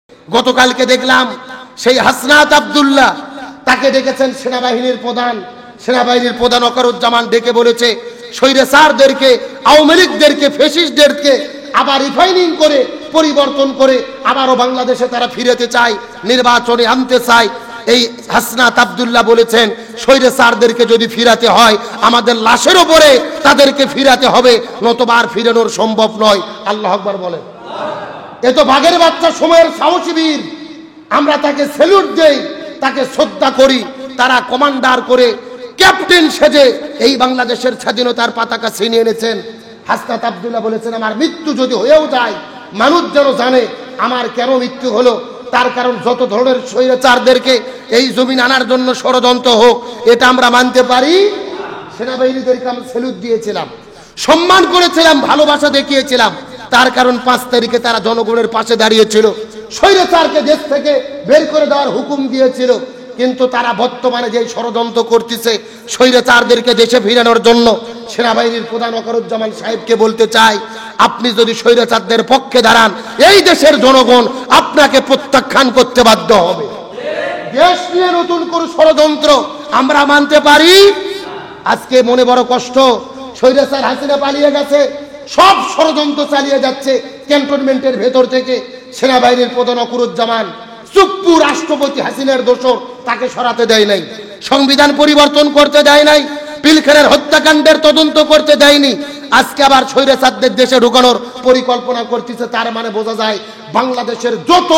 গতকালকে দেখলাম সেই হাসনাত আব্দুল্লাহ, তাকে ডেকেছেন সেনাবাহিনীর প্রধান ওয়াকারুজ্জামান ডেকে বলেছে স্বৈরাচারদেরকে, আওয়ামী লীগদেরকে, ফ্যাসিস্টদেরকে আবার রিফাইনিং করে পরিবর্তন করে আবারও বাংলাদেশে তারা ফিরেতে চায়, নির্বাচনে আনতে চায়। এই হাসনাত আব্দুল্লাহ বলেছেন স্বৈরাচারদেরকে যদি ফিরাতে হয় আমাদের লাশের উপরে তাদেরকে ফিরাতে হবে, নতুবা আর ফিরানোর সম্ভব নয়। আল্লাহু আকবার বলেন। এ তো বাঘের বাচ্চা সময়ের সাহসী বীর, আমরা তাকে স্যালুট দেই, তাকে শ্রদ্ধা করি। তারা কমান্ডার করে ক্যাপ্টেন সেজে এই বাংলাদেশের স্বাধীনতার পতাকা ছিনিয়ে এনেছেন। হাসনাত আব্দুল্লাহ বলেছেন আমার মৃত্যু যদি হয়েও যায় মানুষ যেন জানে আমার কেন মৃত্যু হলো, তার কারণ যত ধরনের স্বৈরাচারদেরকে এই জমিন আনার জন্য ষড়যন্ত্র হোক এটা আমরা মানতে পারি। সেনাবাহিনীদেরকে আমরা স্যালুট দিয়েছিলাম, সম্মান করেছিলাম, ভালোবাসা দেখিয়েছিলাম, তার কারণ 5 তারিখে তারা জনগণের পাশে দাঁড়িয়েছিল, স্বৈরাচারকে দেশ থেকে বের করে দেওয়ার হুকুম দিয়েছিল। কিন্তু তারা বর্তমানে যে ষড়যন্ত্র করতেছে স্বৈরাচারদেরকে দেশে ফিরানোর জন্য, সেনাবাহিনীর প্রধান ওয়াকারুজ্জামান সাহেবকে বলতে চাই আপনি যদি স্বৈরাচারদের পক্ষে দাঁড়ান এই দেশের জনগণ আপনাকে প্রত্যাখ্যান করতে বাধ্য হবে। দেশ নিয়ে নতুন কোন ষড়যন্ত্র আমরা মানতে পারি? আজকে মনে বড় কষ্ট, স্বৈরাচার হাসিনা পালিয়ে গেছে, সব ষড়যন্ত্র চালিয়ে যাচ্ছে ক্যান্টনমেন্টের ভেতর থেকে। সেনাবাহিনীর প্রধান ওয়াকারুজ্জামান চুপ্পু রাষ্ট্রপতি হাসিনার দোষর, তাকে সরাতে দেয় নাই, সংবিধান পরিবর্তন করতে দেয় নাই, পিলখানার হত্যাকাণ্ডের তদন্ত করতে দেয়নি। আজকে আবার স্বৈরাচারদের দেশে ঢুকানোর পরিকল্পনা করতেছে। তার মানে বোঝা যায় বাংলাদেশের যত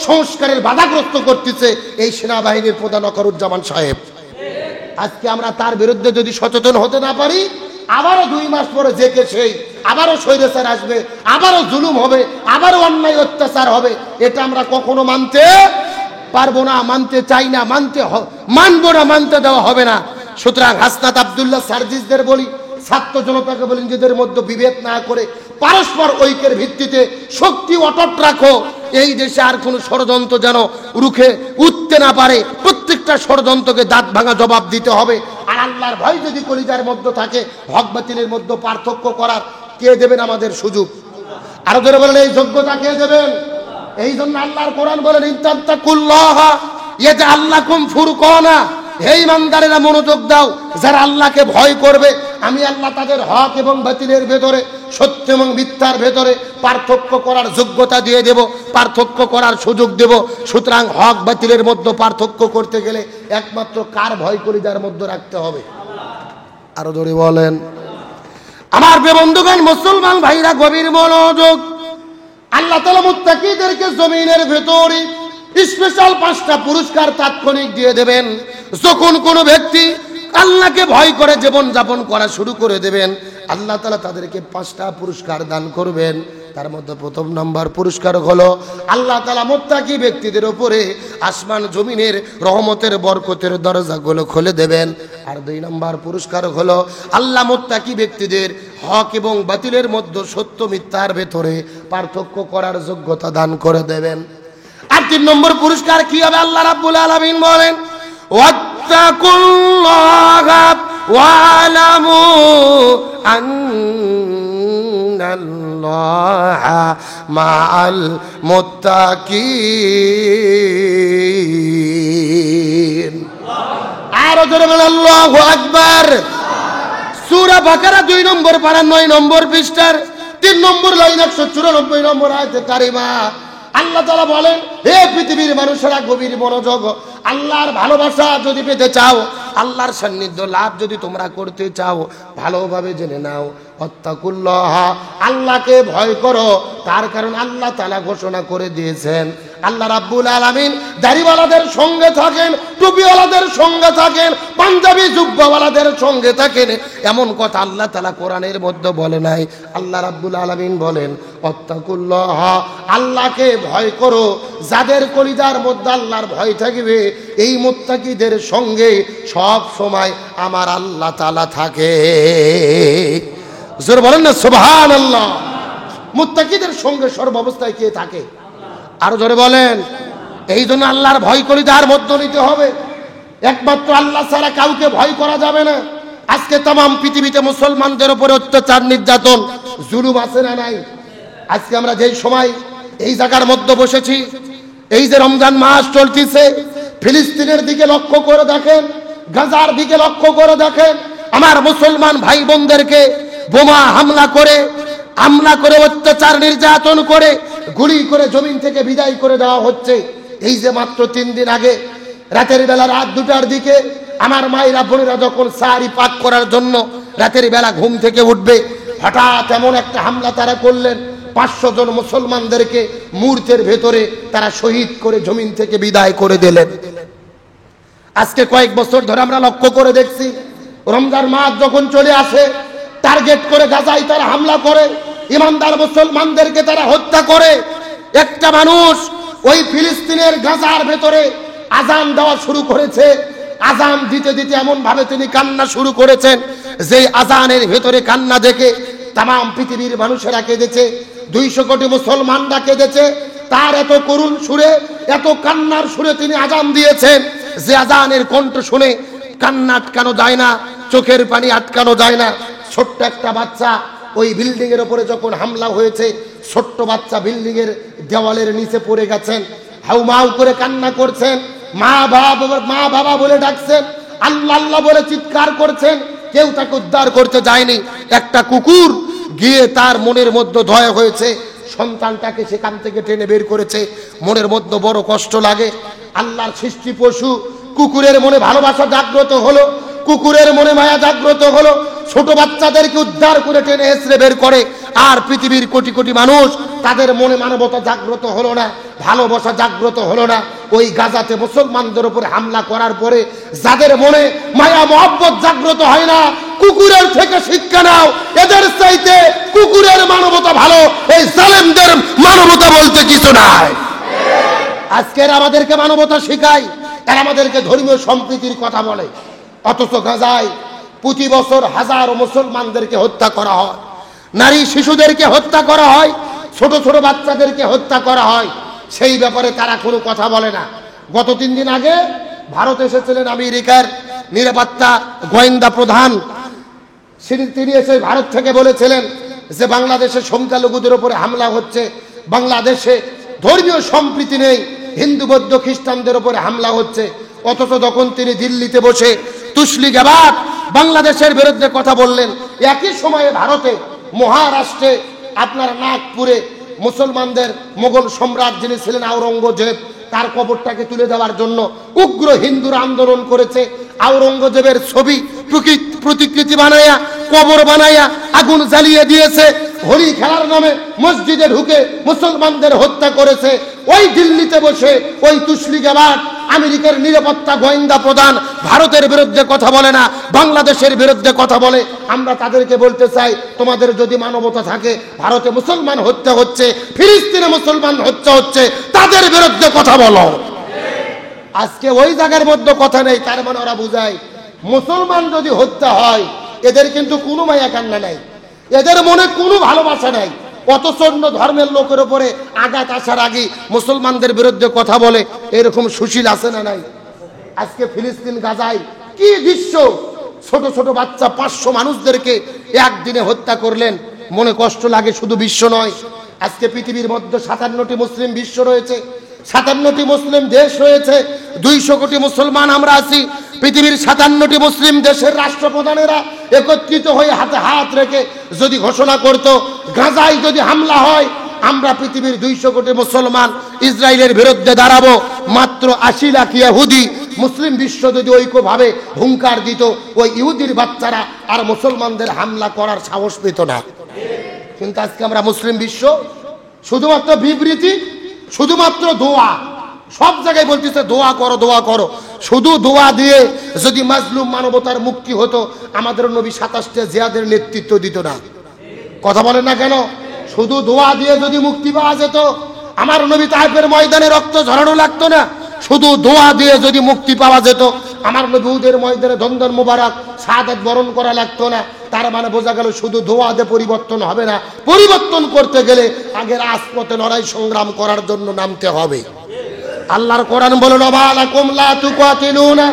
সংস্কারের বাধাগ্রস্ত করতেছে এই সেনাবাহিনীর প্রধান ওয়াকারুজ্জামান সাহেব। আজকে আমরা তার বিরুদ্ধে যদি সচেতন হতে না পারি, আবারও 2 মাস পরে জেকে সেই আবারও স্বৈরাচার আসবে, আবারও জুলুম হবে, আবারও অন্যায় অত্যাচার হবে। এটা আমরা কখনো মানতে পারবো না, মানতে চাই না, মানবো না, মানতে দেওয়া হবে না। সুতরাং হাসনাত আব্দুল্লাহ সার্জিসদের বলি, ছাত্র জনতাকে বলি, নিজেদের মধ্যে বিভেদ না করে পরস্পর ঐক্যের ভিত্তিতে শক্তি অটুট রাখো। এই দেশে আর কোনো ষড়যন্ত্র যেন রুখে উঠতে না পারে, প্রত্যেকটা ষড়যন্ত্রকে দাঁত ভাঙা জবাব দিতে হবে। আর আল্লাহর ভয় যদি কলিজার মধ্যে থাকে, হক বাতিলের মধ্যে পার্থক্য করার কে দেবেন আমাদের সুযোগ? আরো ধরে বলেন এই যোগ্যতা কে দেবেন? এই জন্য আল্লাহর কোরআন বলেন ইত্তাকুল্লাহ ইয়াজআল লাকুম ফুরকানা। হে ইমানদারেরা মনোযোগ দাও, যারা আল্লাহকে ভয় করবে আমি আল্লাহ তাদের হক এবং বাতিলের ভেতরে, সত্য এবং মিথ্যার ভেতরে পার্থক্য করার যোগ্যতা দিয়ে দেব, পার্থক্য করার সুযোগ দেব। সুতরাং হক বাতিলের মধ্যে পার্থক্য করতে গেলে একমাত্র কার ভয় কলিজার মধ্যে রাখতে হবে? আরো ধরে বলেন। আমার বন্ধুগণ, মুসলমান ভাইরা গভীর মনোযোগ। আল্লাহ তাআলা মুত্তাকিদেরকে জমিনের ভেতরে স্পেশাল 5টা পুরস্কার তাৎক্ষণিক দিয়ে দেবেন। যখন কোনো ব্যক্তি আল্লাহকে ভয় করে জীবন যাপন করা শুরু করে দেবেন, আল্লাহ তাআলা তাদেরকে 5টা পুরস্কার দান করবেন। তার মধ্যে প্রথম নাম্বার পুরস্কার হলো আল্লাহ তাআলা মুত্তাকি ব্যক্তিদের উপরে আসমান জমিনের রহমতের বরকতের দরজাগুলো খুলে দেবেন। আর 2 নাম্বার পুরস্কার হলো আল্লাহ মুত্তাকি ব্যক্তিদের হক এবং বাতিলের মধ্যে, সত্য মিথ্যার ভেতরে পার্থক্য করার যোগ্যতা দান করে দেবেন। আর 3 নম্বর পুরস্কার কি হবে? আল্লাহ রাব্বুল আলামিন বলেন ওয়াত্তাকুল্লাহা ওয়ালামু আন্নাল্লাহা মাআল মুত্তাকিন। আর জোরে বলেন আল্লাহু আকবার। সূরা বাকারা 2 নম্বর পারা 9 নম্বর পৃষ্ঠার 3 নম্বর লাইন 194 নম্বর আয়াতে কারিমা আল্লাহ তাআলা বলেন, হে পৃথিবীর মানুষেরা গভীর মনোযোগ। আল্লাহর ভালোবাসা যদি পেতে চাও, আল্লাহর সান্নিধ্য লাভ যদি তোমরা করতে চাও, ভালোভাবে জেনে নাও ওয়াত্তাকুল্লাহ, আল্লাহকে ভয় করো। তার কারণ আল্লাহ তাআলা ঘোষণা করে দিয়েছেন, আল্লাহ রাব্বুল আলামিন দাড়িওয়ালাদের সঙ্গে থাকেন, টুপিওয়ালাদের সঙ্গে থাকেন, পাঞ্জাবি জুব্বাওয়ালাদের সঙ্গে থাকেন। এমন কথা আল্লাহ তাআলা কোরআনের মধ্যে বলে নাই। আল্লাহ রাব্বুল আলামিন বলেন ওয়াত্তাকুল্লাহ, আল্লাহকে ভয় করো। যাদের কলিজার মধ্যে আল্লাহর ভয় থাকবে এই মুত্তাকিদের সঙ্গে সব সময় আমার আল্লাহ তাআলা থাকে। জোরে বলেন না সুবহানাল্লাহ। মুত্তাকিদের সঙ্গে সর্বাবস্থায় কে থাকে? আরো জোরে বলেন। এই জন্য আল্লাহর ভয় কলিজার মধ্যে নিতে হবে। একমাত্র আল্লাহ ছাড়া কাউকে ভয় করা যাবে না। আজকে तमाम পৃথিবীতে মুসলমানদের উপরে অত্যাচার, নির্যাতন, জুলুম আছে না নাই? আজকে আমরা যেই সময় এই জায়গার মধ্যে বসেছি, এই যে রমজান মাস চলতেছে, ফিলিস্তিনের দিকে লক্ষ্য করে দেখেন, গাজার দিকে লক্ষ্য করে দেখেন, আমার মুসলমান ভাই বোনদেরকে বোমা হামলা করে অত্যাচার নির্যাতন করে গুলি করে জমিন থেকে বিদায় করে দেওয়া হচ্ছে। এই যে মাত্র 3 দিন আগে রাতের বেলা রাত 2টার দিকে আমার মায়েরা বোনেরা যখন সাহারি পাক করার জন্য রাতের বেলা ঘুম থেকে উঠবে, হঠাৎ এমন একটা হামলা তারা করলেন, 500 জন মুসলমানদেরকে মুহূর্তের ভেতরে তারা শহীদ করে জমিন থেকে বিদায় করে দিলেন। আজকে কয়েক বছর ধরে আমরা লক্ষ্য করে দেখছি, রমজান মাস যখন চলে আসে টার্গেট করে গাজায় তারা হামলা করে, ইমানদার মুসলমানদেরকে তারা হত্যা করে। একটা মানুষ ওই ফিলিস্তিনের গাজার ভেতরে আজান দেওয়া শুরু করেছে, আজান দিতে দিতে এমন ভাবে তিনি কান্না শুরু করেছেন যে আজানের ভেতরে কান্না দেখে তাম পৃথিবীর মানুষেরা কেঁদেছে, 200 কোটি মুসলমানরা কেঁদেছে। তার এত করুণ সুরে, এত কান্নার সুরে তিনি আজান দিয়েছেন যে আজানের কণ্ঠ শুনে কান্না আটকানো যায় না, চোখের পানি আটকানো যায় না। ছোট্ট একটা বাচ্চা ওই বিল্ডিং এর উপরে যখন হামলা হয়েছে, ছোট্ট বাচ্চা বিল্ডিং এর দেওয়ালের নিচে পড়ে গেছেন, হাউমাউ করে কান্না করছেন, মা বাবা বলে ডাকছেন, আল্লাহ আল্লাহ বলে চিৎকার করছেন, কেউ তাকে উদ্ধার করতে যায়নি। একটা কুকুর গিয়ে তার মনের মধ্যে দয়া হয়েছে, সন্তানটাকে সেখান থেকে টেনে বের করেছে। মনের মধ্যে বড় কষ্ট লাগে। আল্লাহর সৃষ্টি পশু কুকুরের মনে ভালোবাসা জাগ্রত হলো, কুকুরের মনে মায়া জাগ্রত হলো, ছোট বাচ্চাদেরকে উদ্ধার করে টেনে হেঁচড়ে বের করে। আর পৃথিবীর কোটি কোটি মানুষ, তাদের মনে মানবতা জাগ্রত হলো না, ভালোবাসা জাগ্রত হলো না। ওই গাজাতে মুসলমানদের উপরে হামলা করার পরে যাদের মনে মায়া মহব্বত জাগ্রত হয় না, কুকুরের থেকে শিক্ষা নাও, এদের চাইতে কুকুরের মানবতা ভালো, এই জালেমদের মানবতা বলতে কিছু নাই। আজকের আমাদেরকে মানবতা শেখায়, এরা আমাদেরকে ধর্মীয় সম্প্রীতির কথা বলে, অথচ গাজায় প্রতি বছর হাজারো মুসলমানদেরকে হত্যা করা হয়, নারী শিশুদেরকে হত্যা করা হয়, ছোট ছোট বাচ্চাদেরকে হত্যা করা হয়। সেই ব্যাপারে তারা কোনো কথা বলে না। গত 3 দিন আগে ভারত এসেছিলেন আমেরিকার নিরাপত্তা গোয়েন্দা প্রধান, তিনি এসে ভারত থেকে বলেছিলেন যে বাংলাদেশে সংখ্যালঘুদের উপরে হামলা হচ্ছে, বাংলাদেশে ধর্মীয় সম্প্রীতি নেই, হিন্দু বৌদ্ধ খ্রিস্টানদের উপরে হামলা হচ্ছে। অথচ যখন তিনি দিল্লিতে বসে তুসলি গাবাত বাংলাদেশের বিরুদ্ধে কথা বললেন, একই সময়ে ভারতে মহারাষ্ট্রে আপনার নাগপুরে মুসলমানদের মোগল সম্রাট যিনি ছিলেন আওরঙ্গজেব, তার কবরটাকে তুলে দেওয়ার জন্য উগ্র হিন্দুরা আন্দোলন করেছে। আওরঙ্গজেবের ছবি প্রতিকৃতি বানাইয়া, কবর বানাইয়া আগুন জ্বালিয়ে দিয়েছে। হোলি খেলার নামে মসজিদে ঢুকে মুসলমানদের হত্যা করেছে। ওই দিল্লিতে বসে ওই তুসলি গাবাত আমেরিকার নিরাপত্তা গোয়েন্দা প্রধান ভারতের বিরুদ্ধে কথা বলে না, বাংলাদেশের বিরুদ্ধে কথা বলে। আমরা তাদেরকে বলতে চাই, তোমাদের যদি মানবতা থাকে, ভারতে মুসলমান হত্যা হচ্ছে, ফিলিস্তিনে মুসলমান হত্যা হচ্ছে, তাদের বিরুদ্ধে কথা বলো। আজকে ওই জায়গার মধ্যে কথা নেই, তার মানে ওরা বুঝায় মুসলমান যদি হত্যা হয় এদের কিন্তু কোনো মায়া কান্না নাই, এদের মনে কোনো ভালোবাসা নাই। অথচ অন্য ধর্মের লোকের উপরে আঘাত আসার আগে মুসলমানদের বিরুদ্ধে কথা বলে, এরকম সুশীল আছে না নাই? আজকে ফিলিস্তিন গাজায় কি দৃশ্য, ছোট ছোট বাচ্চা 500 মানুষদেরকে একদিনে হত্যা করলেন। মনে কষ্ট লাগে, শুধু বিশ্ব নয়, আজকে পৃথিবীর মধ্যে 57টি মুসলিম বিশ্ব রয়েছে, 57টি মুসলিম দেশ রয়েছে, 200 কোটি মুসলমান আমরা আছি। পৃথিবীর 57টি মুসলিম দেশের রাষ্ট্রপ্রধানেরা একত্রিত হয়ে হাতে হাত রেখে যদি ঘোষণা করত, গাজায় যদি হামলা হয় আমরা পৃথিবীর 200 কোটি মুসলমান ইসরায়েলের বিরুদ্ধে দাঁড়াবো, মাত্র 80 লাখ ইহুদি মুসলিম বিশ্ব যদি ঐক্যভাবে হুঙ্কার দিত, ওই ইহুদির বাচ্চারা আর মুসলমানদের হামলা করার সাহস পেত না। কিন্তু আজকে আমরা মুসলিম বিশ্ব শুধুমাত্র বিবৃতি, শুধুমাত্র দোয়া, সব জায়গায় বলতেছে দোয়া করো দোয়া করো। শুধু দোয়া দিয়ে যদি মাজলুম মানবতার মুক্তি হতো, আমাদের নবী 27টা জিহাদের নেতৃত্ব দিত না। কথা বলেন না কেন? শুধু দোয়া দিয়ে যদি মুক্তি পাওয়া যেত, আমার নবী তায়েফের ময়দানে রক্ত ঝরানো লাগতো না। শুধু দোয়া দিয়ে যদি মুক্তি পাওয়া যেত, আমার নবী উহুদের ময়দানে দন্দন মুবারক শাহাদাত বরণ করা লাগতো না। তার মানে বোঝা গেল শুধু দোয়া দিয়ে পরিবর্তন হবে না, পরিবর্তন করতে গেলে আগে রাজপথে লড়াই সংগ্রাম করার জন্য নামতে হবে। আল্লাহর কোরআন বলে, ওয়ালাকুম লা তুকাতিলুনা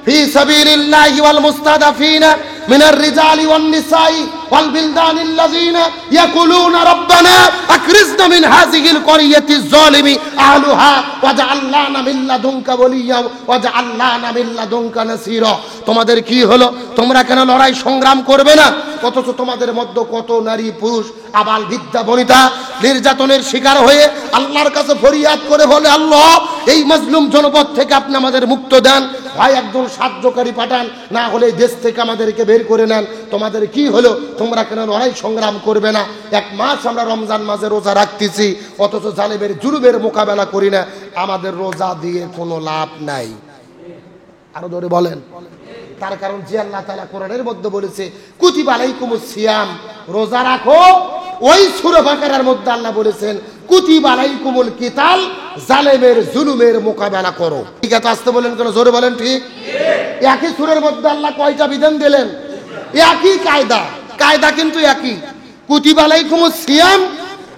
ফি সাবিলিল্লাহি ওয়াল মুস্তাদাফিনা মিনার রিজালি ওয়ান নিসাই ওয়াল বিলদানিল্লাযিনা ইয়াকুলুনা রাব্বানা আকরিজনা মিন হাযিহিল ক্বরিয়াতি যালিমি আহলুহা ওয়াজআল লানা মিন লাদুনকা ওয়ালিয়্যা ওয়াজআল লানা মিন লাদুনকা নাসীরা। তোমাদের কি হলো? তোমরা কেন লড়াই সংগ্রাম করবে না? অথচ তোমাদের মধ্যে কত নারী পুরুষ আবাল বৃদ্ধা বনিতা নির্যাতনের শিকার হয়ে আল্লাহর কাছে ফরিয়াদ করে বলে, আল্লাহ এই মাজলুম জনপদ থেকে আপনি আমাদের মুক্ত দেন, ভাই একজন সাহায্যকারী পাঠান, না হলে দেশ থেকে আমাদেরকে বের করে নেন। তোমাদের কি হলো? তোমরা কেন লড়াই সংগ্রাম করবে না? এক মাস আমরা রমজান মাসে রোজা রাখতেছি, অথচ জালেমের জুলুমের মোকাবেলা করি না। আমাদের রোজা দিয়ে কোনো লাভ নাই। আরো ধরে বলেন। তার কারণ যে আল্লাহ তাআলা কোরআনের মধ্যে বলেছে কুতিবা আলাইকুমুস সিয়াম, রোজা রাখো। ওই সূরা বাকারার মধ্যে আল্লাহ বলেছেন কুতিবা আলাইকুমুল কিতাল, জালেমের জুলুমের মোকাবেলা করো। ঠিক আছে, আসতে বলেন কেন? জোরে বলেন। ঠিক একই সূরার মধ্যে আল্লাহ কয়টা বিধান দিলেন? একই কায়দা, কায়দা কিন্তু একই। কুতিবা আলাইকুমুস সিয়াম,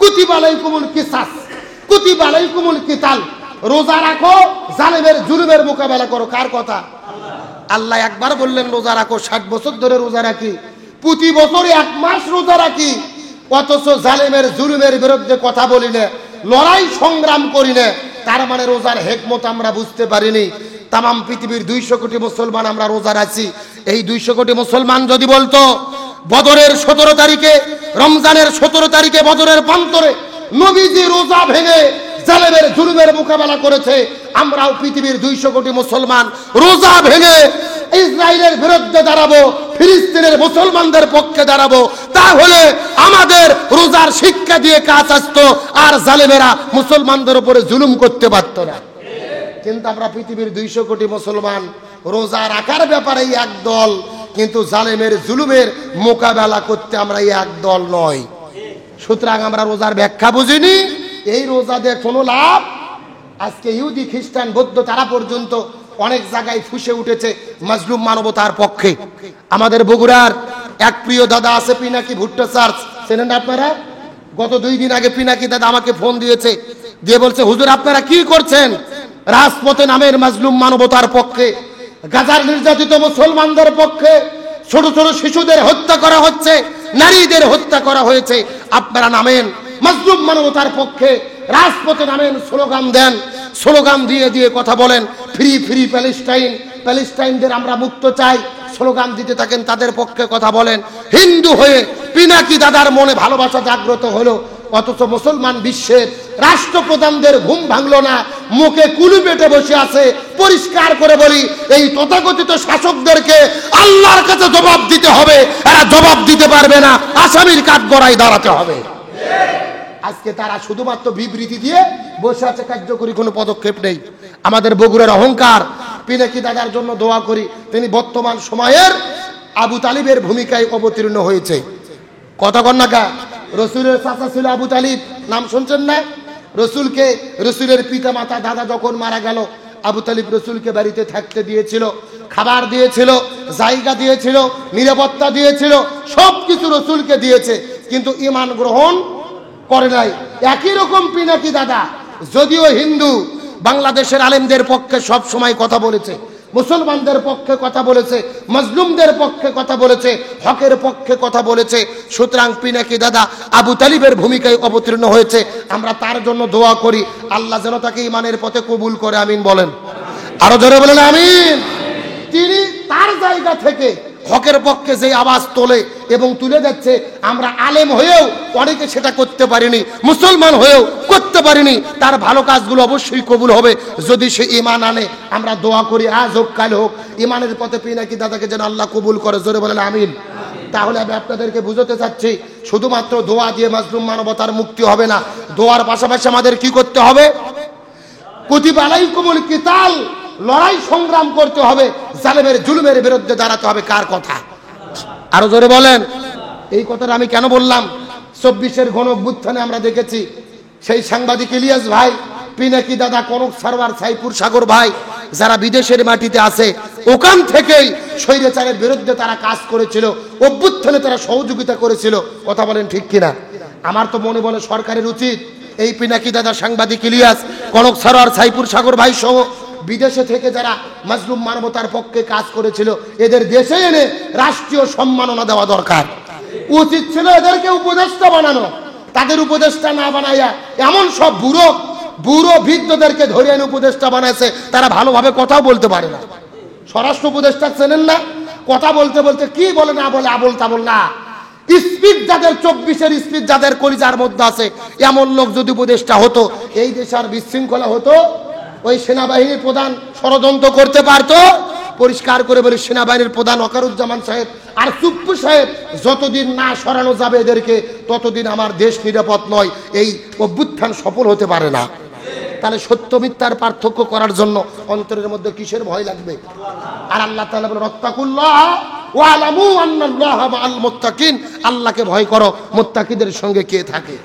কুতিবা আলাইকুমুল কিসাস, কুতিবা আলাইকুমুল কিতাল, রোজা রাখো, জালেমের জুলুমের মোকাবেলা করো। কার কথা? আল্লাহ একবার বললেন রোজা রাখো, 60 বছর ধরে রোজা রাখি, প্রতি বছর এক মাস রোজা রাখি, অথচ জালেমের জুলুমের বিরুদ্ধে কথা বলি না, লড়াই সংগ্রাম করি না। তার মানে রোজার হেকমত আমরা বুঝতে পারিনি। তামাম পৃথিবীর 200 কোটি মুসলমান আমরা রোজা রাখছি। এই 200 কোটি মুসলমান যদি বলতো বদরের 17 তারিখে, রমজানের 17 তারিখে বদরের প্রান্তরে নবীজি রোজা ভেঙে জালেমের জুলুমের মোকাবেলা করেছে, আমরাও পৃথিবীর 200 কোটি মুসলমান রোজা ভেঙে ইসরায়েলের বিরুদ্ধে দাঁড়াবো, ফিলিস্তিনের মুসলমানদের পক্ষে দাঁড়াবো, তাহলে আমাদের রোজার শিক্ষা দিয়ে কাজ আসতো, আর জালেমেরা মুসলমানদের উপরে জুলুম করতে পারত না। কিন্তু আমরা পৃথিবীর 200 কোটি মুসলমান রোজা রাখার ব্যাপারে এক দল, কিন্তু জালেমের জুলুমের মোকাবেলা করতে আমরা এক দল নয়। সুতরাং আমরা রোজার ব্যাখ্যা বুঝিনি, এই রোজা দিয়ে কোনো লাভ। আজকে ইহুদি খ্রিস্টান বৌদ্ধ তারা পর্যন্ত অনেক জায়গায় ফুসে উঠেছে মাজলুম মানবতার পক্ষে। আমাদের বগুড়ার এক প্রিয় দাদা আছে, পিনাকি ভুট্টো চার্চ, চেনেন আপনারা? গত 2 দিন আগে পিনাকি দাদা আমাকে ফোন দিয়েছে, দিয়ে বলছে হুজুর আপনারা কি করছেন? রাজপথে নামের মাজলুম মানবতার পক্ষে, গাজার নির্যাতিত মুসলমানদের পক্ষে, ছোট ছোট শিশুদের হত্যা করা হচ্ছে, নারীদের হত্যা করা হয়েছে, আপনারা নামেন মাজলুম মানবতার পক্ষে, রাজপথে নামেন, স্লোগান দেন, স্লোগান দিয়ে দিয়ে কথা বলেন ফ্রি ফ্রি প্যালেস্টাইন, প্যালেস্টাইনদের আমরা মুক্ত চাই, স্লোগান দিতে থাকেন, তাদের পক্ষে কথা বলেন। হিন্দু হয়ে পিনাকি দাদার মনে ভালোবাসা জাগ্রত হলো, অথচ মুসলমান বিশ্বের রাষ্ট্রপ্রধানদের ঘুম ভাঙলো না, মুখে কুলু পেটে বসে আছে। পরিষ্কার করে বলি, এই তথাকথিত শাসকদেরকে আল্লাহর কাছে জবাব দিতে হবে, এরা জবাব দিতে পারবে না, আসামির কাঠগড়ায় দাঁড়াতে হবে। আজকে তারা শুধুমাত্র বিবৃতি দিয়ে বসে আছে, কার্যকরী কোনো পদক্ষেপ নেই। আমাদের বগুড়ার অহংকার, পিনাকি দাদার জন্য দোয়া করি, তিনি বর্তমান সময়ের আবু তালিবের ভূমিকায় অবতীর্ণ হয়েছে। কথা কন্যাকা, রসুলের চাচা ছিল আবু তালিব, নাম শুনছেন না? রসুলকে, রসুলের পিতা মাতা দাদা যখন মারা গেল, আবু তালিব রসুলকে বাড়িতে থাকতে দিয়েছিল, খাবার দিয়েছিল, জায়গা দিয়েছিল, নিরাপত্তা দিয়েছিল, সবকিছু রসুলকে দিয়েছে, কিন্তু ঈমান গ্রহণ করে নাই। একই রকম পিনাকি দাদা যদিও হিন্দু, বাংলাদেশের আলেমদের পক্ষে সব সময় কথা বলেছে, মুসলমানদের পক্ষে কথা বলেছে, মাজলুমদের পক্ষে কথা বলেছে, হকের পক্ষে কথা বলেছে। সুতরাং পিনাকি দাদা আবু তালিবের ভূমিকায় অবতীর্ণ হয়েছে, আমরা তার জন্য দোয়া করি, আল্লাহ যেন তাকে ঈমানের পথে কবুল করে। আমিন বলেন, আরো জোরে বলেন আমিন। তিনি তার জায়গা থেকে হকের পক্ষে যে আওয়াজ তোলে এবং তুলে যাচ্ছে, আমরা আলেম হয়েও অনেকে সেটা করতে পারিনি, মুসলমান হয়েও করতে পারিনি। তার ভালো কাজগুলো অবশ্যই কবুল হবে যদি সে ঈমান আনে। আমরা দোয়া করি আজ হোক কাল হোক ঈমানের পথে পিনাকি দাদাকে যেন আল্লাহ কবুল করে। জোরে বলেন আমিন। তাহলে আমি আপনাদেরকে বুঝাতে চাচ্ছি, শুধুমাত্র দোয়া দিয়ে মাজলুম মানবতার মুক্তি হবে না, দোয়ার পাশাপাশি আমাদের কি করতে হবে? কুতিবা আলাইকুমুল কিতাল, লড়াই সংগ্রাম করতে হবে, জালেমের জুলুমের বিরুদ্ধে দাঁড়াতে হবে। কার কথা? আরো জোরে বলেন। এই কথাটা আমি কেন বললাম? 24-এর গণ অভ্যুত্থানে আমরা দেখেছি সেই সাংবাদিক ইলিয়াস ভাই, পিনাকি দাদা, কনক সারওয়ার, সাইপুর সাগর ভাই, যারা বিদেশের মাটিতে আছে, ওখান থেকেই স্বৈরাচারের বিরুদ্ধে তারা কাজ করেছিল, অভ্যুত্থানে তারা সহযোগিতা করেছিল। কথা বলেন ঠিক কিনা? আমার তো মনে বলে সরকারের উচিত এই পিনাকি দাদা, সাংবাদিক ইলিয়াস, কনক সারওয়ার, সাইপুর সাগর ভাই সহ বিদেশে থেকে যারা মাজলুম মানবতার পক্ষে কাজ করেছিল, এদের দেশে এনে রাষ্ট্রীয় সম্মাননা দেওয়া দরকার। উচিত ছিল এদেরকে উপদেষ্টা বানানো, তাদের উপদেষ্টা না বানাইয়া এমন সব বুড়ো বুড়ো বৃদ্ধদেরকে ধরে এনে উপদেষ্টা বানাইছে, তারা ভালোভাবে কথাও বলতে পারে না। স্বরাষ্ট্র উপদেষ্টা চেনেন না, কথা বলতে বলতে কি বলে না বলে আবল তাবল না। স্পিড যাদের 24-এর স্পিড যাদের কলিজার মধ্যে আছে, এমন লোক যদি উপদেষ্টা হতো, এই দেশে আর বিশৃঙ্খলা হতো? ওই সেনাবাহিনীর প্রধান ষড়যন্ত্র করতে পারতো? পরিষ্কার করে বলি, সেনাবাহিনীর প্রধান ওয়াকারুজ্জামান সাহেব আর চুপ্পু সাহেব যতদিন না সরানো যাবে এদেরকে, ততদিন আমার দেশ নিরাপদ নয়, এই অভ্যুত্থান সফল হতে পারে না। তাহলে সত্য মিথ্যার পার্থক্য করার জন্য অন্তরের মধ্যে কিসের ভয় লাগবে? আর আল্লাহ তাআলা বলেন ওয়াত্তাকুল্লাহ ওয়া আলামু আন্নাল্লাহা মাআল মুত্তাকিন, আল্লাহকে ভয় করো, মুত্তাকিদের সঙ্গে কে থাকে।